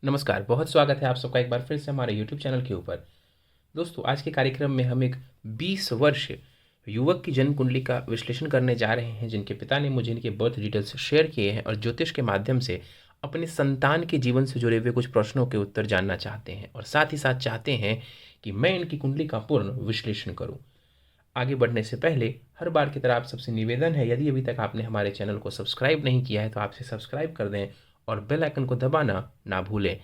नमस्कार, बहुत स्वागत है आप सबका एक बार फिर से हमारे यूट्यूब चैनल के ऊपर। दोस्तों, आज के कार्यक्रम में हम एक 20 वर्ष युवक की जन्म कुंडली का विश्लेषण करने जा रहे हैं, जिनके पिता ने मुझे इनके बर्थ डिटेल्स शेयर किए हैं और ज्योतिष के माध्यम से अपने संतान के जीवन से जुड़े हुए कुछ प्रश्नों के उत्तर जानना चाहते हैं और साथ ही साथ चाहते हैं कि मैं इनकी कुंडली का पूर्ण विश्लेषण करूँ। आगे बढ़ने से पहले हर बार की तरह आप सबसे निवेदन है, यदि अभी तक आपने हमारे चैनल को सब्सक्राइब नहीं किया है तो आपसे सब्सक्राइब कर दें और बेल आइकन को दबाना ना भूलें।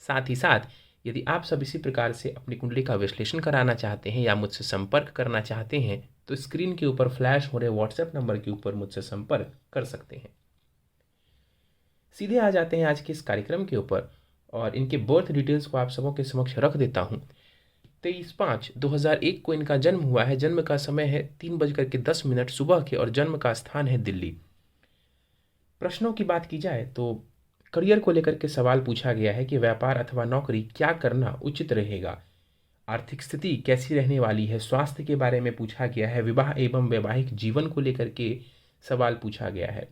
साथ ही साथ यदि आप सब इसी प्रकार से अपनी कुंडली का विश्लेषण कराना चाहते हैं या मुझसे संपर्क करना चाहते हैं तो स्क्रीन के ऊपर फ्लैश हो रहे व्हाट्सएप नंबर के ऊपर मुझसे संपर्क कर सकते हैं। सीधे आ जाते हैं आज के इस कार्यक्रम के ऊपर और इनके बर्थ डिटेल्स को आप सबों के समक्ष रख देता हूँ। 23/5/2001 को इनका जन्म हुआ है। जन्म का समय है 3:10 सुबह के और जन्म का स्थान है दिल्ली। प्रश्नों की बात की जाए तो करियर को लेकर के सवाल पूछा गया है कि व्यापार अथवा नौकरी क्या करना उचित रहेगा, आर्थिक स्थिति कैसी रहने वाली है, स्वास्थ्य के बारे में पूछा गया है, विवाह एवं वैवाहिक जीवन को लेकर के सवाल पूछा गया है,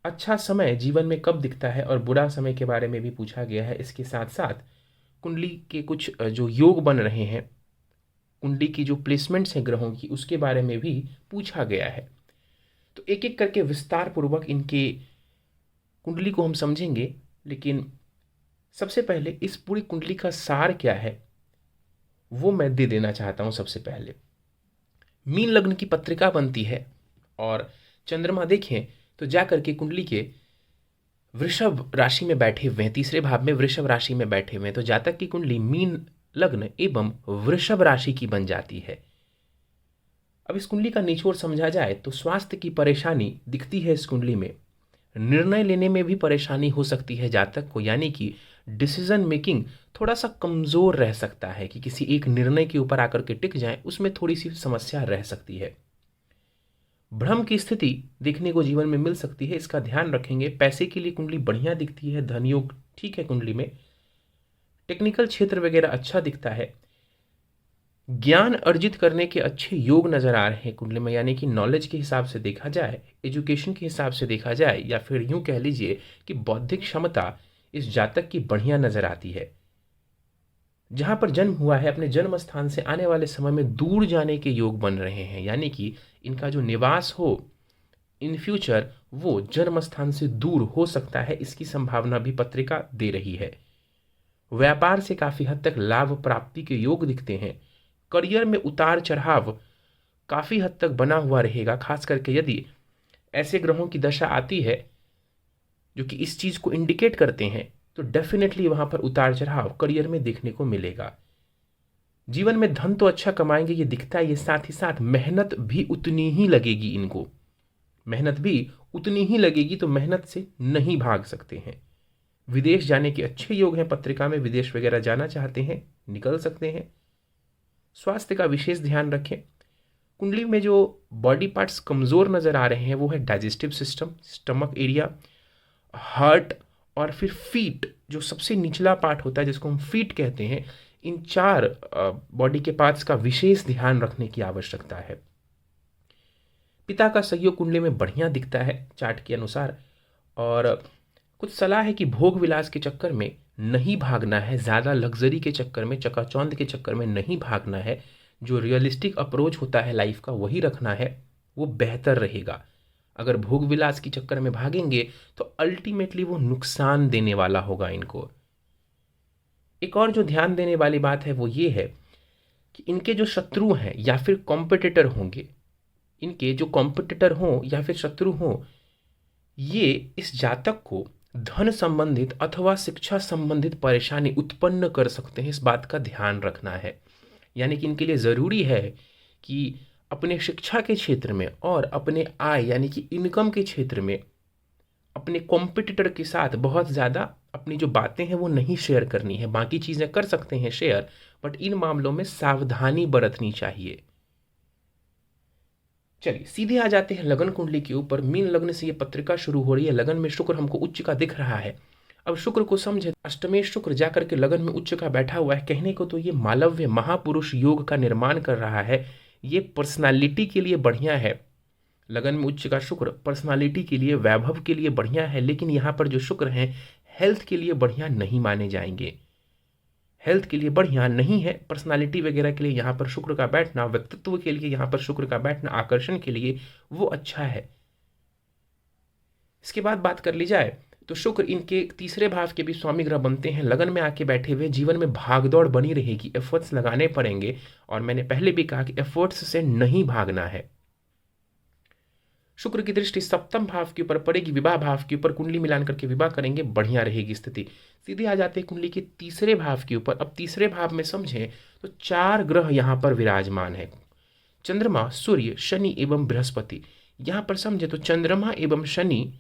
अच्छा समय जीवन में कब दिखता है और बुरा समय के बारे में भी पूछा गया है। इसके साथ साथ कुंडली के कुछ जो योग बन रहे हैं, कुंडली की जो प्लेसमेंट्स हैं ग्रहों की, उसके बारे में भी पूछा गया है। तो एक एक करके विस्तार पूर्वक इनके कुंडली को हम समझेंगे, लेकिन सबसे पहले इस पूरी कुंडली का सार क्या है वो मैं दे देना चाहता हूं। सबसे पहले मीन लग्न की पत्रिका बनती है और चंद्रमा देखें तो जाकर के कुंडली के वृषभ राशि में बैठे हुए हैं, तीसरे भाव में वृषभ राशि में बैठे हुए हैं, तो जातक की कुंडली मीन लग्न एवं वृषभ राशि की बन जाती है। अब इस कुंडली का निचोड़ समझा जाए तो स्वास्थ्य की परेशानी दिखती है इस कुंडली में। निर्णय लेने में भी परेशानी हो सकती है जातक को, यानी कि डिसीजन मेकिंग थोड़ा सा कमजोर रह सकता है कि किसी एक निर्णय के ऊपर आकर के टिक जाए, उसमें थोड़ी सी समस्या रह सकती है। भ्रम की स्थिति देखने को जीवन में मिल सकती है, इसका ध्यान रखेंगे। पैसे के लिए कुंडली बढ़िया दिखती है, धन योग ठीक है कुंडली में, टेक्निकल क्षेत्र वगैरह अच्छा दिखता है, ज्ञान अर्जित करने के अच्छे योग नजर आ रहे हैं कुंडली में, यानी कि नॉलेज के हिसाब से देखा जाए, एजुकेशन के हिसाब से देखा जाए, या फिर यूं कह लीजिए कि बौद्धिक क्षमता इस जातक की बढ़िया नजर आती है। जहां पर जन्म हुआ है अपने जन्म स्थान से आने वाले समय में दूर जाने के योग बन रहे हैं, यानी कि इनका जो निवास हो इन फ्यूचर वो जन्म स्थान से दूर हो सकता है, इसकी संभावना भी पत्रिका दे रही है। व्यापार से काफी हद तक लाभ प्राप्ति के योग दिखते हैं। करियर में उतार चढ़ाव काफी हद तक बना हुआ रहेगा, खास करके यदि ऐसे ग्रहों की दशा आती है जो कि इस चीज को इंडिकेट करते हैं, तो डेफिनेटली वहां पर उतार चढ़ाव करियर में देखने को मिलेगा। जीवन में धन तो अच्छा कमाएंगे ये दिखता है, ये साथ ही साथ मेहनत भी उतनी ही लगेगी इनको, मेहनत भी उतनी ही लगेगी, तो मेहनत से नहीं भाग सकते हैं। विदेश जाने के अच्छे योग हैं पत्रिका में, विदेश वगैरह जाना चाहते हैं निकल सकते हैं। स्वास्थ्य का विशेष ध्यान रखें। कुंडली में जो बॉडी पार्ट्स कमजोर नजर आ रहे हैं वो है digestive system, stomach area, heart और फिर फीट, जो सबसे निचला पार्ट होता है जिसको हम फीट कहते हैं। इन चार बॉडी के पार्ट्स का विशेष ध्यान रखने की आवश्यकता है। पिता का सहयोग कुंडली में बढ़िया दिखता है चार्ट के अनुसार, और कुछ सलाह है कि भोग विलास के चक्कर में नहीं भागना है, ज़्यादा लग्जरी के चक्कर में, चकाचौंध के चक्कर में नहीं भागना है। जो रियलिस्टिक अप्रोच होता है लाइफ का वही रखना है, वो बेहतर रहेगा। अगर भोग विलास के चक्कर में भागेंगे तो अल्टीमेटली वो नुकसान देने वाला होगा इनको। एक और जो ध्यान देने वाली बात है वो ये है कि इनके जो शत्रु हैं या फिर कॉम्पिटिटर होंगे, इनके जो कॉम्पिटिटर हों या फिर शत्रु हों, ये इस जातक को धन संबंधित अथवा शिक्षा संबंधित परेशानी उत्पन्न कर सकते हैं, इस बात का ध्यान रखना है। यानी कि इनके लिए ज़रूरी है कि अपने शिक्षा के क्षेत्र में और अपने आय यानी कि इनकम के क्षेत्र में अपने कॉम्पिटिटर के साथ बहुत ज़्यादा अपनी जो बातें हैं वो नहीं शेयर करनी है। बाकी चीज़ें कर सकते हैं शेयर, बट इन मामलों में सावधानी बरतनी चाहिए। चलिए सीधे आ जाते हैं लगन कुंडली के ऊपर। मीन लग्न से ये पत्रिका शुरू हो रही है। लगन में शुक्र हमको उच्च का दिख रहा है। अब शुक्र को समझे, अष्टमेश शुक्र जाकर के लगन में उच्च का बैठा हुआ है। कहने को तो ये मालव्य महापुरुष योग का निर्माण कर रहा है, ये पर्सनालिटी के लिए बढ़िया है। लगन में उच्च का शुक्र पर्सनालिटी के लिए, वैभव के लिए बढ़िया है, लेकिन यहाँ पर जो शुक्र हैं हेल्थ के लिए बढ़िया नहीं माने जाएंगे। हेल्थ के लिए बढ़िया नहीं है। पर्सनालिटी वगैरह के लिए यहाँ पर शुक्र का बैठना, व्यक्तित्व के लिए यहाँ पर शुक्र का बैठना, आकर्षण के लिए वो अच्छा है। इसके बाद बात कर ली जाए तो शुक्र इनके तीसरे भाव के भी स्वामी ग्रह बनते हैं। लगन में आके बैठे हुए, जीवन में भागदौड़ बनी रहेगी, एफर्ट्स लगाने पड़ेंगे। और मैंने पहले भी कहा कि एफर्ट्स से नहीं भागना है। शुक्र की दृष्टि सप्तम भाव के ऊपर पड़ेगी, विवाह भाव के ऊपर। कुंडली मिलान करके विवाह करेंगे, बढ़िया रहेगी स्थिति। सीधे आ जाते हैं कुंडली के तीसरे भाव के ऊपर। अब तीसरे भाव में समझें तो 4 ग्रह यहां पर विराजमान है, चंद्रमा, सूर्य, शनि एवं बृहस्पति। यहां पर समझे तो चंद्रमा एवं शनि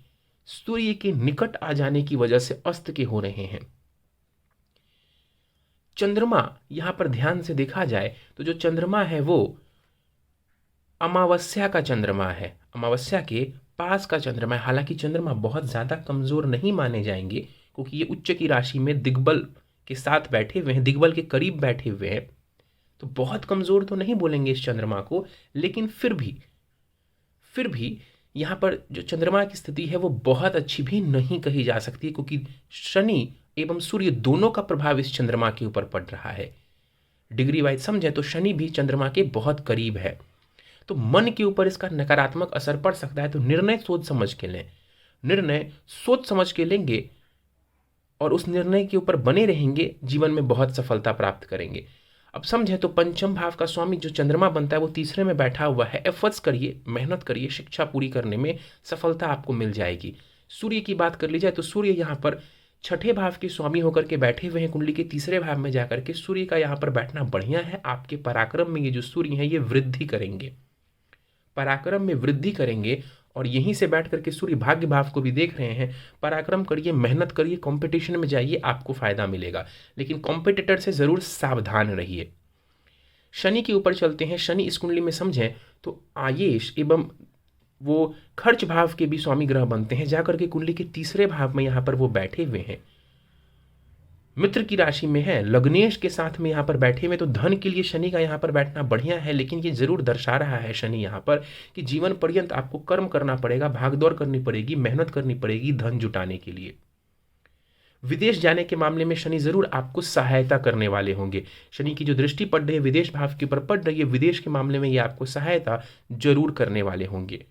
सूर्य के निकट आ जाने की वजह से अस्त के हो रहे हैं। चंद्रमा यहां पर ध्यान से देखा जाए तो जो चंद्रमा है वो अमावस्या का चंद्रमा है, अमावस्या के पास का चंद्रमा है। हालांकि चंद्रमा बहुत ज्यादा कमजोर नहीं माने जाएंगे क्योंकि ये उच्च की राशि में दिग्बल के साथ बैठे हुए हैं, दिग्बल के करीब बैठे हुए हैं, तो बहुत कमजोर तो नहीं बोलेंगे इस चंद्रमा को। लेकिन फिर भी यहां पर जो चंद्रमा की स्थिति है वो बहुत अच्छी भी नहीं कही जा सकती, क्योंकि शनि एवं सूर्य दोनों का प्रभाव इस चंद्रमा के ऊपर पड़ रहा है। डिग्री वाइज समझे तो शनि भी चंद्रमा के बहुत करीब है, तो मन के ऊपर इसका नकारात्मक असर पड़ सकता है। तो निर्णय सोच समझ के लें, निर्णय सोच समझ के लेंगे और उस निर्णय के ऊपर बने रहेंगे, जीवन में बहुत सफलता प्राप्त करेंगे। अब समझे तो पंचम भाव का स्वामी जो चंद्रमा बनता है वो तीसरे में बैठा हुआ है। एफर्ट्स करिए, मेहनत करिए, शिक्षा पूरी करने में सफलता आपको मिल जाएगी। सूर्य की बात कर ली जाए तो सूर्य यहाँ पर छठे भाव के स्वामी होकर के बैठे हुए हैं, कुंडली के तीसरे भाव में जाकर के। सूर्य का यहाँ पर बैठना बढ़िया है। आपके पराक्रम में ये जो सूर्य है ये वृद्धि करेंगे, पराक्रम में वृद्धि करेंगे। और यहीं से बैठ करके सूर्य भाग्य भाव को भी देख रहे हैं। पराक्रम करिए, मेहनत करिए, कंपटीशन में जाइए, आपको फायदा मिलेगा। लेकिन कॉम्पिटिटर से जरूर सावधान रहिए। शनि के ऊपर चलते हैं। शनि इस कुंडली में समझें तो आयेश एवं वो खर्च भाव के भी स्वामी ग्रह बनते हैं। जाकर के कुंडली के तीसरे भाव में यहाँ पर वो बैठे हुए हैं, मित्र की राशि में है, लग्नेश के साथ में यहाँ पर बैठे हुए। तो धन के लिए शनि का यहाँ पर बैठना बढ़िया है। लेकिन ये जरूर दर्शा रहा है शनि यहाँ पर कि जीवन पर्यंत आपको कर्म करना पड़ेगा, भागदौड़ करनी पड़ेगी, मेहनत करनी पड़ेगी धन जुटाने के लिए। विदेश जाने के मामले में शनि जरूर आपको सहायता करने वाले होंगे। शनि की जो दृष्टि पड़ रही है विदेश भाव के ऊपर पड़ रही है, विदेश के मामले में ये आपको सहायता जरूर करने वाले होंगे।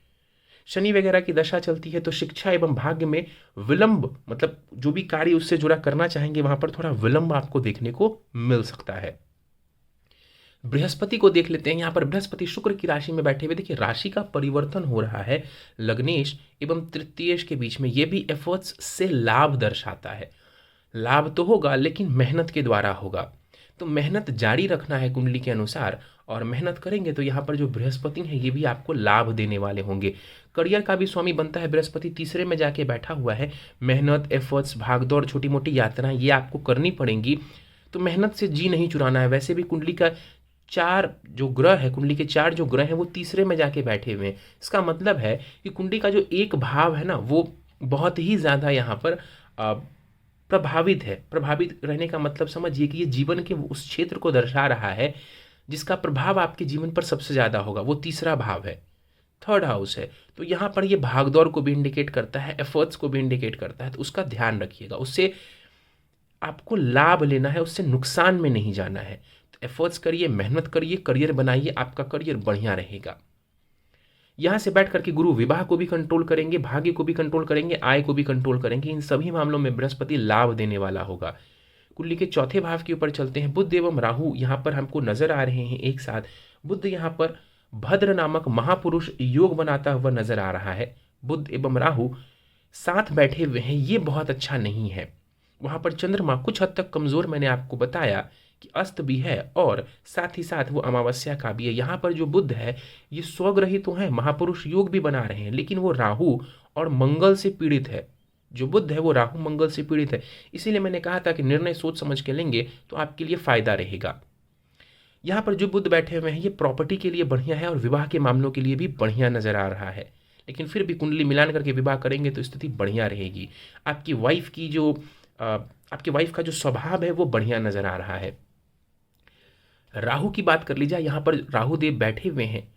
शनि वगैरह की दशा चलती है तो शिक्षा एवं भाग्य में विलंब, मतलब जो भी कार्य उससे जुड़ा करना चाहेंगे वहां पर थोड़ा विलंब आपको देखने को मिल सकता है। बृहस्पति को देख लेते हैं। यहाँ पर बृहस्पति शुक्र की राशि में बैठे हुए, देखिए राशि का परिवर्तन हो रहा है लग्नेश एवं तृतीयेश के बीच में। यह भी एफर्ट्स से लाभ दर्शाता है। लाभ तो होगा लेकिन मेहनत के द्वारा होगा, तो मेहनत जारी रखना है कुंडली के अनुसार। और मेहनत करेंगे तो यहाँ पर जो बृहस्पति है ये भी आपको लाभ देने वाले होंगे। करियर का भी स्वामी बनता है बृहस्पति, तीसरे में जाके बैठा हुआ है। मेहनत, एफर्ट्स, भागदौड़, छोटी मोटी यात्राएं ये आपको करनी पड़ेंगी। तो मेहनत से जी नहीं चुराना है। वैसे भी कुंडली का 4 जो ग्रह है, कुंडली के 4 जो ग्रह हैं वो तीसरे में जाके बैठे हुए हैं। इसका मतलब है कि कुंडली का जो एक भाव है ना वो बहुत ही ज्यादा यहाँ पर प्रभावित है। प्रभावित रहने का मतलब समझिए कि ये जीवन के उस क्षेत्र को दर्शा रहा है जिसका प्रभाव आपके जीवन पर सबसे ज्यादा होगा। वो तीसरा भाव है, थर्ड हाउस है। तो यहाँ पर ये भागदौड़ को भी इंडिकेट करता है, एफर्ट्स को भी इंडिकेट करता है। तो उसका ध्यान रखिएगा, उससे आपको लाभ लेना है, उससे नुकसान में नहीं जाना है। तो एफर्ट्स करिए, मेहनत करिए, करियर बनाइए, आपका करियर बढ़िया रहेगा। यहां से बैठ करके गुरु विवाह को भी कंट्रोल करेंगे, भाग्य को भी कंट्रोल करेंगे, आय को भी कंट्रोल करेंगे। इन सभी मामलों में बृहस्पति लाभ देने वाला होगा। कुंडली के चौथे भाव के ऊपर चलते हैं। बुध एवं राहु यहाँ पर हमको नजर आ रहे हैं एक साथ। बुध यहाँ पर भद्र नामक महापुरुष योग बनाता हुआ नजर आ रहा है। बुध एवं राहु साथ बैठे हुए हैं, ये बहुत अच्छा नहीं है। वहां पर चंद्रमा कुछ हद तक कमजोर, मैंने आपको बताया कि अस्त भी है और साथ ही साथ वो अमावस्या का भी है। यहाँ पर जो बुध है ये स्वग्रही तो है, महापुरुष योग भी बना रहे हैं, लेकिन वो राहु और मंगल से पीड़ित है। जो बुध है वो राहु मंगल से पीड़ित है। इसीलिए मैंने कहा था कि निर्णय सोच समझ के लेंगे तो आपके लिए फायदा रहेगा। यहाँ पर जो बुध बैठे हुए हैं ये प्रॉपर्टी के लिए बढ़िया है और विवाह के मामलों के लिए भी बढ़िया नजर आ रहा है। लेकिन फिर भी कुंडली मिलान करके विवाह करेंगे तो स्थिति बढ़िया रहेगी। आपकी वाइफ का जो स्वभाव है वो बढ़िया नजर आ रहा है। राहु की बात कर लीजिए। यहाँ पर राहु देव बैठे हुए हैं,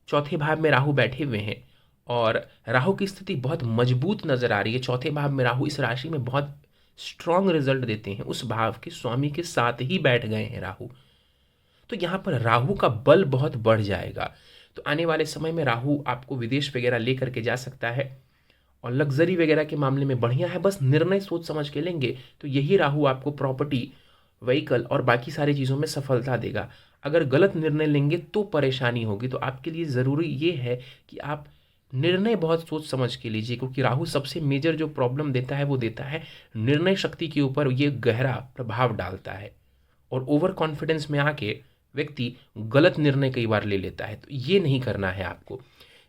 चौथे भाव में राहु बैठे हुए हैं और राहु की स्थिति बहुत मजबूत नजर आ रही है। चौथे भाव में राहु इस राशि में बहुत स्ट्रांग रिजल्ट देते हैं उस भाव के स्वामी के साथ ही बैठ गए हैं राहु। तो यहाँ पर राहु का बल बहुत बढ़ जाएगा। तो आने वाले समय में राहु आपको विदेश वगैरह ले करके जा सकता है और लग्जरी वगैरह के मामले में बढ़िया है। बस निर्णय सोच समझ के लेंगे तो यही राहु आपको प्रॉपर्टी, व्हीकल और बाकी सारी चीज़ों में सफलता देगा। अगर गलत निर्णय लेंगे तो परेशानी होगी। तो आपके लिए ज़रूरी ये है कि आप निर्णय बहुत सोच समझ के लीजिए, क्योंकि राहु सबसे मेजर जो प्रॉब्लम देता है वो देता है निर्णय शक्ति के ऊपर, ये गहरा प्रभाव डालता है और ओवर कॉन्फिडेंस में आके व्यक्ति गलत निर्णय कई बार ले लेता है। तो ये नहीं करना है आपको।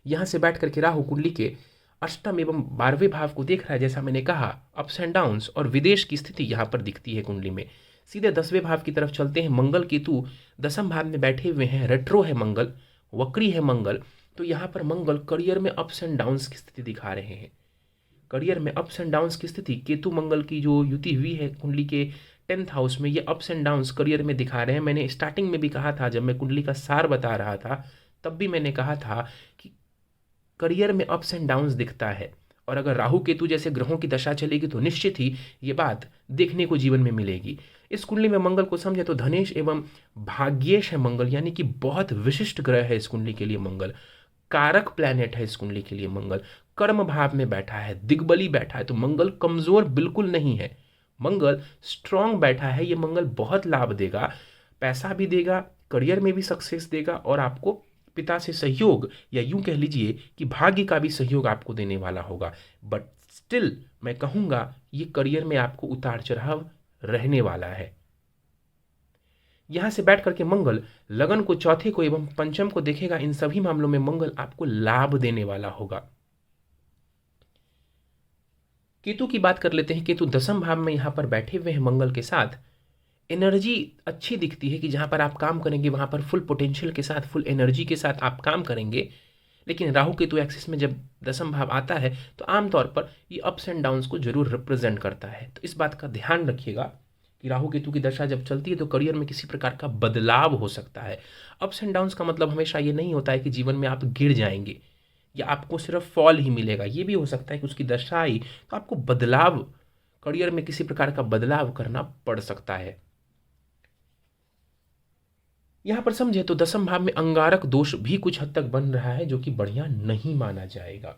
यहाँ से बैठ करके राहु कुंडली के अष्टम एवं 12वें भाव को देख रहा है। जैसा मैंने कहा, अप्स एंड डाउन्स और विदेश की स्थिति यहाँ पर दिखती है कुंडली में। सीधे 10वें भाव की तरफ चलते हैं। मंगल केतु 10म भाव में बैठे हुए हैं, रेट्रो है मंगल, वक्री है मंगल। तो यहाँ पर मंगल करियर में अप्स एंड डाउन्स की स्थिति दिखा रहे हैं। करियर में अप्स एंड डाउन्स की स्थिति, केतु मंगल की जो युति हुई है कुंडली के 10th हाउस में, ये अप्स एंड डाउन्स करियर में दिखा रहे हैं। मैंने स्टार्टिंग में भी कहा था, जब मैं कुंडली का सार बता रहा था तब भी मैंने कहा था कि करियर में अप्स एंड डाउन्स दिखता है और अगर राहु केतु जैसे ग्रहों की दशा चलेगी तो निश्चित ही ये बात देखने को जीवन में मिलेगी। इस कुंडली में मंगल को समझे तो धनेश एवं भाग्येश है मंगल, यानी कि बहुत विशिष्ट ग्रह है इस कुंडली के लिए मंगल। कारक प्लैनेट है इस कुंडली के लिए मंगल। कर्म भाव में बैठा है, दिग्बली बैठा है। तो मंगल कमजोर बिल्कुल नहीं है, मंगल स्ट्रांग बैठा है। ये मंगल बहुत लाभ देगा, पैसा भी देगा, करियर में भी सक्सेस देगा और आपको पिता से सहयोग, या यूं कह लीजिए कि भाग्य का भी सहयोग आपको देने वाला होगा। बट स्टिल मैं कहूंगा ये करियर में आपको उतार चढ़ाव रहने वाला है। यहां से बैठ करके मंगल लगन को, चौथे को एवं पंचम को देखेगा। इन सभी मामलों में मंगल आपको लाभ देने वाला होगा। केतु की बात कर लेते हैं। केतु 10म भाव में यहां पर बैठे हुए हैं मंगल के साथ। एनर्जी अच्छी दिखती है कि जहां पर आप काम करेंगे वहां पर फुल पोटेंशियल के साथ, फुल एनर्जी के साथ आप काम करेंगे। लेकिन राहु केतु एक्सिस में जब 10म भाव आता है तो आमतौर पर ये अप्स एंड डाउन्स को जरूर रिप्रेजेंट करता है। तो इस बात का ध्यान रखिएगा कि राहु केतु की दशा जब चलती है तो करियर में किसी प्रकार का बदलाव हो सकता है। अप्स एंड डाउन्स का मतलब हमेशा ये नहीं होता है कि जीवन में आप गिर जाएंगे या आपको सिर्फ फॉल ही मिलेगा। ये भी हो सकता है कि उसकी दशा आई तो आपको बदलाव, करियर में किसी प्रकार का बदलाव करना पड़ सकता है। यहां पर समझे तो 10म भाव में अंगारक दोष भी कुछ हद तक बन रहा है, जो कि बढ़िया नहीं माना जाएगा।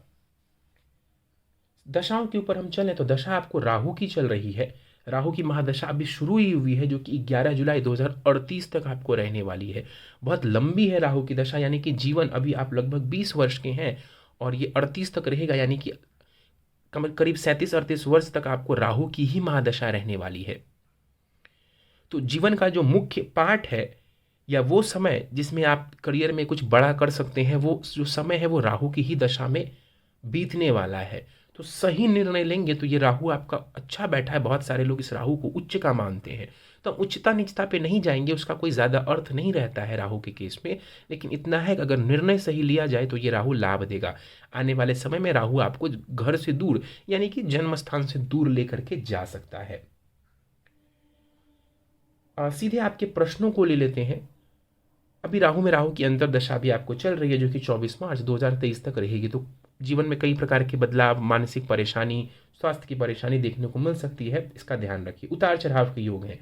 दशाओं के ऊपर हम चलें तो दशा आपको राहु की चल रही है। राहु की महादशा अभी शुरू ही हुई है, जो कि 11 जुलाई 2038 तक आपको रहने वाली है। बहुत लंबी है राहु की दशा, यानी कि जीवन, अभी आप लगभग 20 वर्ष के हैं और ये 38 तक रहेगा, यानी कि करीब 37-38 वर्ष तक आपको राहु की ही महादशा रहने वाली है। तो जीवन का जो मुख्य पार्ट है या वो समय जिसमें आप करियर में कुछ बड़ा कर सकते हैं, वो जो समय है वो राहु की ही दशा में बीतने वाला है। तो सही निर्णय लेंगे तो ये राहु आपका अच्छा बैठा है। बहुत सारे लोग इस राहु को उच्च का मानते हैं, तो हम उच्चता नीचता पे नहीं जाएंगे, उसका कोई ज़्यादा अर्थ नहीं रहता है राहु के केस में। लेकिन इतना है कि अगर निर्णय सही लिया जाए तो ये राहु लाभ देगा। आने वाले समय में राहु आपको घर से दूर, यानी कि जन्म स्थान से दूर लेकर के जा सकता है। सीधे आपके प्रश्नों को ले लेते हैं। अभी राहु की अंतर्दशा भी आपको चल रही है, जो कि 24 मार्च 2023 तक रहेगी। तो जीवन में कई प्रकार के बदलाव, मानसिक परेशानी, स्वास्थ्य की परेशानी देखने को मिल सकती है, इसका ध्यान रखिए। उतार चढ़ाव के योग है।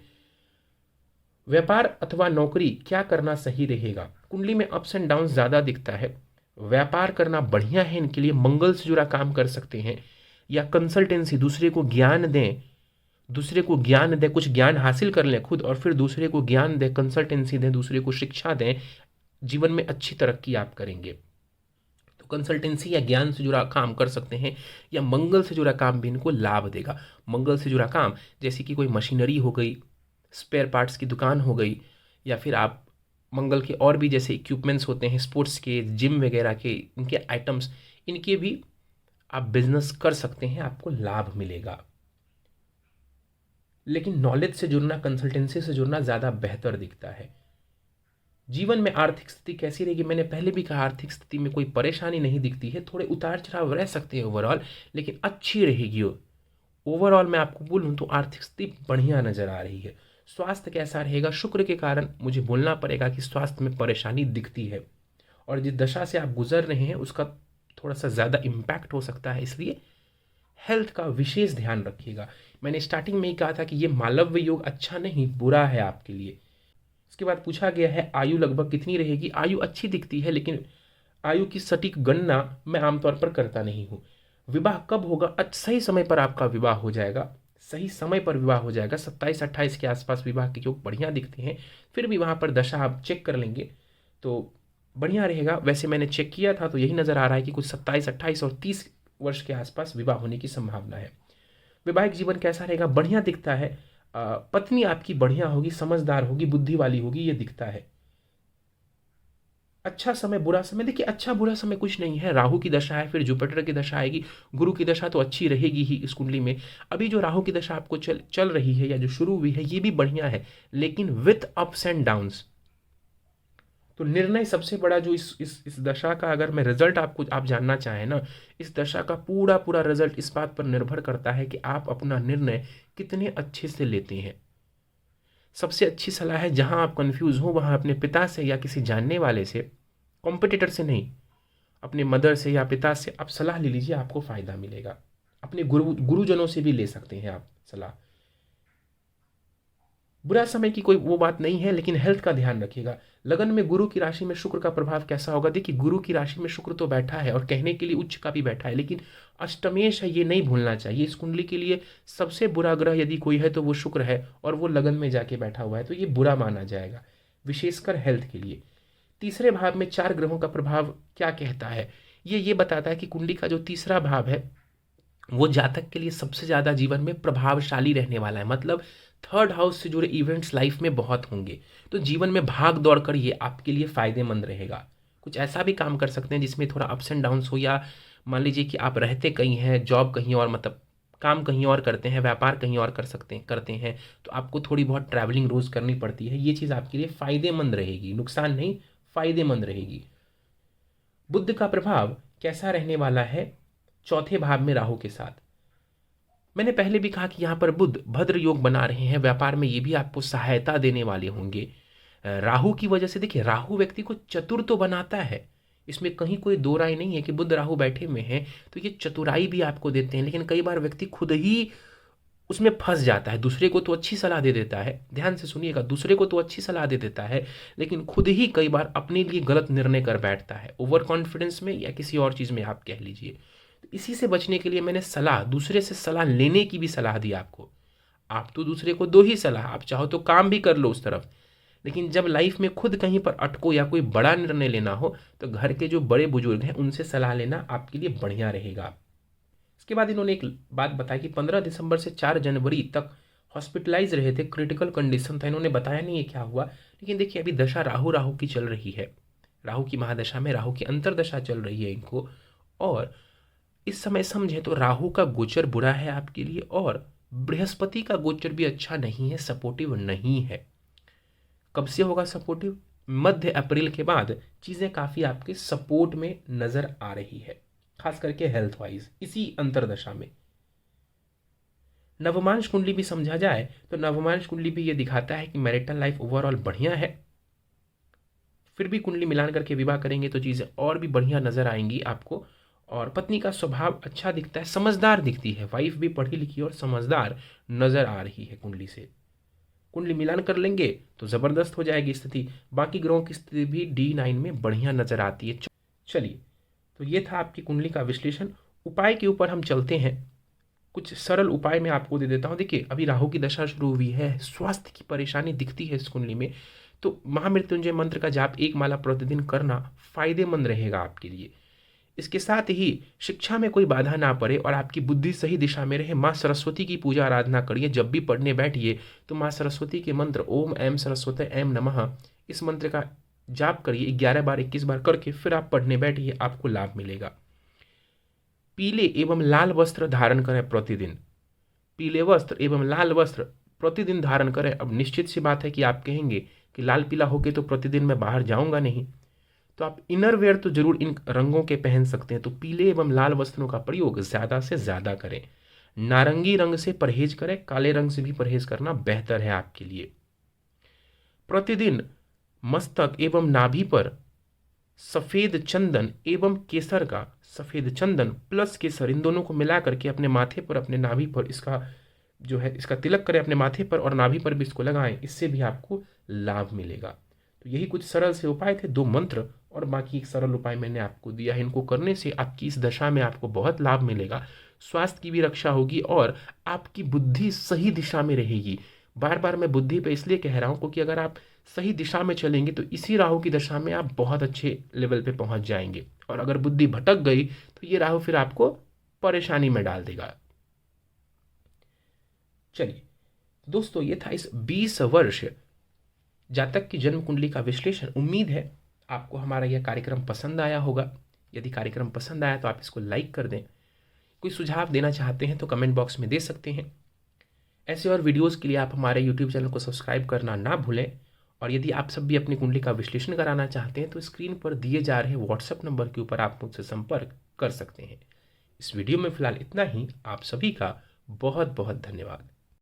व्यापार अथवा नौकरी क्या करना सही रहेगा? कुंडली में अप्स एंड डाउन ज्यादा दिखता है। व्यापार करना बढ़िया है इनके लिए, मंगल से जुड़ा काम कर सकते हैं, या कंसल्टेंसी, दूसरे को ज्ञान दें, कुछ ज्ञान हासिल कर लें खुद और फिर दूसरे को ज्ञान दें, कंसल्टेंसी दें, दूसरे को शिक्षा दें। जीवन में अच्छी तरक्की आप करेंगे। तो कंसल्टेंसी या ज्ञान से जुड़ा काम कर सकते हैं, या मंगल से जुड़ा काम भी इनको लाभ देगा। मंगल से जुड़ा काम जैसे कि कोई मशीनरी हो गई, स्पेयर पार्ट्स की दुकान हो गई, या फिर आप मंगल के और भी जैसे इक्विपमेंट्स होते हैं स्पोर्ट्स के, जिम वगैरह के, इनके आइटम्स, इनके भी आप बिजनेस कर सकते हैं, आपको लाभ मिलेगा। लेकिन नॉलेज से जुड़ना, कंसल्टेंसी से जुड़ना ज़्यादा बेहतर दिखता है। जीवन में आर्थिक स्थिति कैसी रहेगी? मैंने पहले भी कहा, आर्थिक स्थिति में कोई परेशानी नहीं दिखती है, थोड़े उतार चढ़ाव रह सकते हैं ओवरऑल, लेकिन अच्छी रहेगी। ओवरऑल मैं आपको बोलूँ तो आर्थिक स्थिति बढ़िया नजर आ रही है। स्वास्थ्य कैसा रहेगा? शुक्र के कारण मुझे बोलना पड़ेगा कि स्वास्थ्य में परेशानी दिखती है, और जिस दशा से आप गुजर रहे हैं उसका थोड़ा सा ज़्यादा इम्पैक्ट हो सकता है, इसलिए हेल्थ का विशेष ध्यान रखिएगा। मैंने स्टार्टिंग में ही कहा था कि ये मालव्य योग अच्छा नहीं, बुरा है आपके लिए। उसके बाद पूछा गया है आयु लगभग कितनी रहेगी। आयु अच्छी दिखती है, लेकिन आयु की सटीक गणना मैं आमतौर पर करता नहीं हूँ। विवाह कब होगा? सही समय पर आपका विवाह हो जाएगा, सही समय पर विवाह हो जाएगा। 27-28 के आसपास विवाह के योग बढ़िया दिखते हैं। फिर भी वहाँ पर दशा आप चेक कर लेंगे तो बढ़िया रहेगा। वैसे मैंने चेक किया था तो यही नज़र आ रहा है कि कुछ 27, 28 और 30 वर्ष के आसपास विवाह होने की संभावना है। वैवाहिक जीवन कैसा रहेगा? बढ़िया दिखता है। पत्नी आपकी बढ़िया होगी, समझदार होगी, बुद्धि वाली होगी, ये दिखता है। अच्छा समय बुरा समय, देखिए अच्छा बुरा समय कुछ नहीं है। राहु की दशा है, फिर जुपिटर की दशा आएगी, गुरु की दशा तो अच्छी रहेगी ही इस कुंडली में। अभी जो राहु की दशा आपको चल रही है या जो शुरू हुई है ये भी बढ़िया है, लेकिन विथ अप्स एंड डाउन्स। तो निर्णय सबसे बड़ा जो इस दशा का, अगर मैं रिजल्ट आप जानना चाहें ना, इस दशा का पूरा पूरा रिजल्ट इस बात पर निर्भर करता है कि आप अपना निर्णय कितने अच्छे से लेते हैं। सबसे अच्छी सलाह है, जहां आप कंफ्यूज हो वहां अपने पिता से या किसी जानने वाले से, कॉम्पिटिटर से नहीं, अपने मदर से या पिता से आप सलाह ले लीजिए, आपको फायदा मिलेगा। अपने गुरुजनों से भी ले सकते हैं आप सलाह। बुरा समय की कोई वो बात नहीं है, लेकिन हेल्थ का ध्यान रखिएगा। लगन में गुरु की राशि में शुक्र का प्रभाव कैसा होगा? देखिए, गुरु की राशि में शुक्र तो बैठा है और कहने के लिए उच्च का भी बैठा है, लेकिन अष्टमेश है, ये नहीं भूलना चाहिए। इस कुंडली के लिए सबसे बुरा ग्रह यदि कोई है तो वो शुक्र है, और वो लगन में जाके बैठा हुआ है, तो ये बुरा माना जाएगा, विशेषकर हेल्थ के लिए। तीसरे भाव में 4 ग्रहों का प्रभाव क्या कहता है? ये बताता है कि कुंडली का जो तीसरा भाव है वो जातक के लिए सबसे ज़्यादा जीवन में प्रभावशाली रहने वाला है। मतलब थर्ड हाउस से जुड़े इवेंट्स लाइफ में बहुत होंगे, तो जीवन में भाग दौड़ कर ये आपके लिए फायदेमंद रहेगा। कुछ ऐसा भी काम कर सकते हैं जिसमें थोड़ा अप्स एंड डाउन्स हो, या मान लीजिए कि आप रहते कहीं हैं, जॉब कहीं और, मतलब काम कहीं और करते हैं, व्यापार कहीं और करते हैं, तो आपको थोड़ी बहुत ट्रैवलिंग रोज करनी पड़ती है। ये चीज़ आपके लिए फायदेमंद रहेगी, नुकसान नहीं, फायदेमंद रहेगी। बुध का प्रभाव कैसा रहने वाला है? चौथे भाव में राहु के साथ। मैंने पहले भी कहा कि यहाँ पर बुध भद्र योग बना रहे हैं, व्यापार में ये भी आपको सहायता देने वाले होंगे। राहु की वजह से, देखिए राहु व्यक्ति को चतुर तो बनाता है, इसमें कहीं कोई दो राय नहीं है कि बुध राहु बैठे हुए हैं तो ये चतुराई भी आपको देते हैं, लेकिन कई बार व्यक्ति खुद ही उसमें फंस जाता है। दूसरे को तो अच्छी सलाह दे देता है, ध्यान से सुनिएगा, दूसरे को तो अच्छी सलाह दे देता है, लेकिन खुद ही कई बार अपने लिए गलत निर्णय कर बैठता है, ओवर कॉन्फिडेंस में या किसी और चीज़ में आप कह लीजिए। इसी से बचने के लिए मैंने सलाह, दूसरे से सलाह लेने की भी सलाह दी आपको। आप तो दूसरे को दो ही सलाह, आप चाहो तो काम भी कर लो उस तरफ, लेकिन जब लाइफ में खुद कहीं पर अटको या कोई बड़ा निर्णय लेना हो तो घर के जो बड़े बुजुर्ग हैं उनसे सलाह लेना आपके लिए बढ़िया रहेगा। इसके बाद इन्होंने एक बात बताई कि 15 दिसंबर से 4 जनवरी तक हॉस्पिटलाइज रहे थे, क्रिटिकल कंडीशन था। इन्होंने बताया नहीं है क्या हुआ, लेकिन देखिए अभी दशा राहु की चल रही है, राहु की महादशा में राहु की अंतरदशा चल रही है इनको, और इस समय समझे तो राहु का गोचर बुरा है आपके लिए, और बृहस्पति का गोचर भी अच्छा नहीं है, सपोर्टिव नहीं है। कब से होगा सपोर्टिव? मध्य अप्रैल के बाद चीज़ें काफ़ी आपके सपोर्ट में नज़र आ रही है, खास करके हेल्थ वाइज इसी अंतरदशा में। नवमांश कुंडली भी समझा जाए तो नवमांश कुंडली भी ये दिखाता है कि मैरिटल लाइफ ओवरऑल बढ़िया है। फिर भी कुंडली मिलान करके विवाह करेंगे तो चीज़ें और भी बढ़िया नज़र आएंगी आपको, और पत्नी का स्वभाव अच्छा दिखता है, समझदार दिखती है, वाइफ भी पढ़ी लिखी और समझदार नज़र आ रही है कुंडली से। कुंडली मिलान कर लेंगे तो ज़बरदस्त हो जाएगी स्थिति। बाकी ग्रहों की स्थिति भी D9 में बढ़िया नज़र आती है। चलिए, तो ये था आपकी कुंडली का विश्लेषण। उपाय के ऊपर हम चलते हैं, कुछ सरल उपाय मैं आपको दे देता हूँ। देखिए अभी राहु की दशा शुरू हुई है, स्वास्थ्य की परेशानी दिखती है इस कुंडली में, तो महामृत्युंजय मंत्र का जाप 1 माला प्रतिदिन करना फायदेमंद रहेगा आपके लिए। इसके साथ ही शिक्षा में कोई बाधा ना पड़े और आपकी बुद्धि सही दिशा में रहे, माँ सरस्वती की पूजा आराधना करिए। जब भी पढ़ने बैठिए तो माँ सरस्वती के मंत्र ओम ऐम सरस्वती ऐम नमः, इस मंत्र का जाप करिए 11 बार 21 बार करके, फिर आप पढ़ने बैठिए, आपको लाभ मिलेगा। पीले एवं लाल वस्त्र धारण करें प्रतिदिन, पीले वस्त्र एवं लाल वस्त्र प्रतिदिन धारण करें। अब निश्चित सी बात है कि आप कहेंगे कि लाल पीला होके तो प्रतिदिन मैं बाहर जाऊंगा नहीं, तो आप इनर वेयर तो जरूर इन रंगों के पहन सकते हैं। तो पीले एवं लाल वस्त्रों का प्रयोग ज़्यादा से ज़्यादा करें। नारंगी रंग से परहेज करें, काले रंग से भी परहेज करना बेहतर है आपके लिए। प्रतिदिन मस्तक एवं नाभि पर सफ़ेद चंदन एवं केसर का, सफ़ेद चंदन प्लस केसर, इन दोनों को मिला करके अपने माथे पर, अपने नाभि पर इसका जो है इसका तिलक करें अपने माथे पर और नाभि पर भी इसको लगाएं, इससे भी आपको लाभ मिलेगा। तो यही कुछ सरल से उपाय थे, 2 मंत्र और बाकी एक सरल उपाय मैंने आपको दिया है। इनको करने से आपकी इस दशा में आपको बहुत लाभ मिलेगा, स्वास्थ्य की भी रक्षा होगी और आपकी बुद्धि सही दिशा में रहेगी। बार बार मैं बुद्धि पे इसलिए कह रहा हूँ क्योंकि अगर आप सही दिशा में चलेंगे तो इसी राहु की दशा में आप बहुत अच्छे लेवल पे पहुंच जाएंगे, और अगर बुद्धि भटक गई तो ये राहु फिर आपको परेशानी में डाल देगा। चलिए दोस्तों, ये था इस 20 वर्ष जातक की जन्म कुंडली का विश्लेषण। उम्मीद है आपको हमारा यह कार्यक्रम पसंद आया होगा। यदि कार्यक्रम पसंद आया तो आप इसको लाइक कर दें। कोई सुझाव देना चाहते हैं तो कमेंट बॉक्स में दे सकते हैं। ऐसे और वीडियोस के लिए आप हमारे यूट्यूब चैनल को सब्सक्राइब करना ना भूलें। और यदि आप सब भी अपनी कुंडली का विश्लेषण कराना चाहते हैं तो स्क्रीन पर दिए जा रहे व्हाट्सएप नंबर के ऊपर आप मुझसे संपर्क कर सकते हैं। इस वीडियो में फिलहाल इतना ही। आप सभी का बहुत बहुत धन्यवाद।